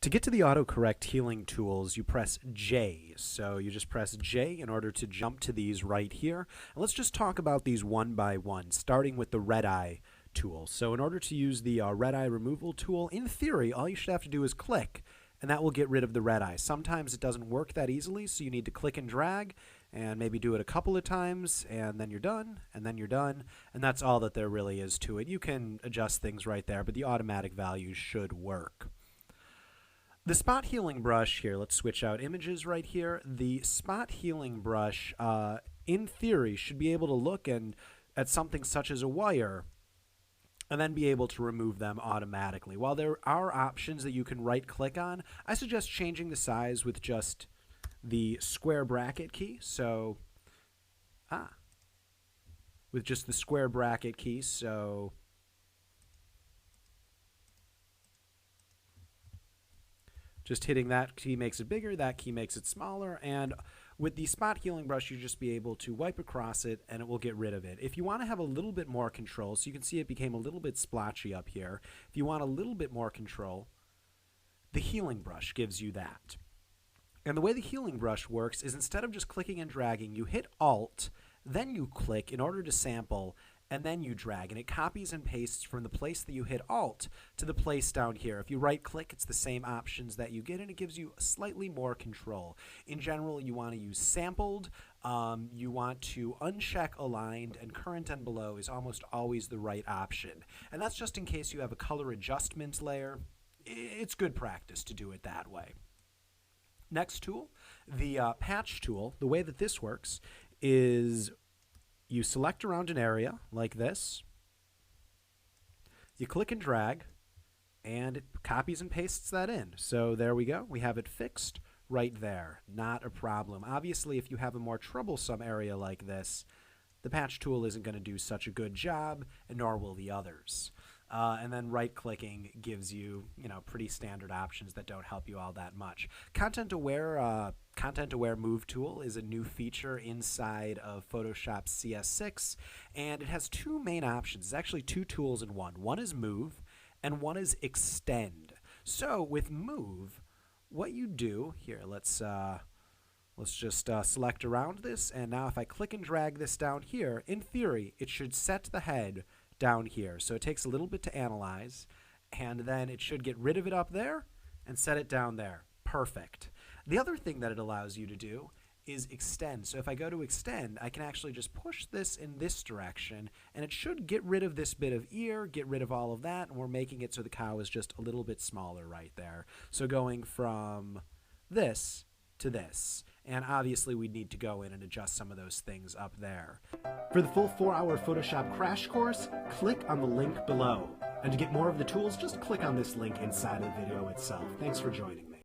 To get to the autocorrect healing tools, you press J. So you just press J in order to jump to these right here. And let's just talk about these one by one, starting with the red eye tool. So in order to use the red eye removal tool, in theory, all you should have to do is click, and that will get rid of the red eye. Sometimes it doesn't work that easily, so you need to click and drag, and maybe do it a couple of times, and then you're done, and then you're done, and that's all that there really is to it. You can adjust things right there, but the automatic values should work. The spot healing brush here, let's switch out images right here. The spot healing brush, in theory, should be able to look at something such as a wire and then be able to remove them automatically. While there are options that you can right-click on, I suggest changing the size with just the square bracket key. So, with just the square bracket key, so just hitting that key makes it bigger, that key makes it smaller, and with the spot healing brush, you just be able to wipe across it and it will get rid of it. If you want to have a little bit more control, so you can see it became a little bit splotchy up here, if you want a little bit more control, the healing brush gives you that. And the way the healing brush works is instead of just clicking and dragging, you hit Alt, then you click in order to sample, and then you drag, and it copies and pastes from the place that you hit Alt to the place down here. If you right-click, it's the same options that you get, and it gives you slightly more control. In general, you want to use sampled, you want to uncheck aligned, and current and below is almost always the right option. And that's just in case you have a color adjustment layer. It's good practice to do it that way. Next tool, the patch tool. The way that this works is you select around an area like this, you click and drag, and it copies and pastes that in. So there we go. We have it fixed right there. Not a problem. Obviously, if you have a more troublesome area like this, the patch tool isn't going to do such a good job, and nor will the others. And then right-clicking gives you, pretty standard options that don't help you all that much. Content-aware move tool is a new feature inside of Photoshop CS6, and it has two main options. It's actually two tools in one. One is move, and one is extend. So with move, what you do here, let's just select around this, and now if I click and drag this down here, in theory, it should set the head down here. So it takes a little bit to analyze, and then it should get rid of it up there and set it down there. Perfect. The other thing that it allows you to do is extend. So if I go to extend, I can actually just push this in this direction, and it should get rid of this bit of ear, get rid of all of that, and we're making it so the cow is just a little bit smaller right there. So going from this to this. And obviously we'd need to go in and adjust some of those things up there. For the full 4-hour Photoshop crash course, click on the link below. And to get more of the tools, just click on this link inside of the video itself. Thanks for joining me.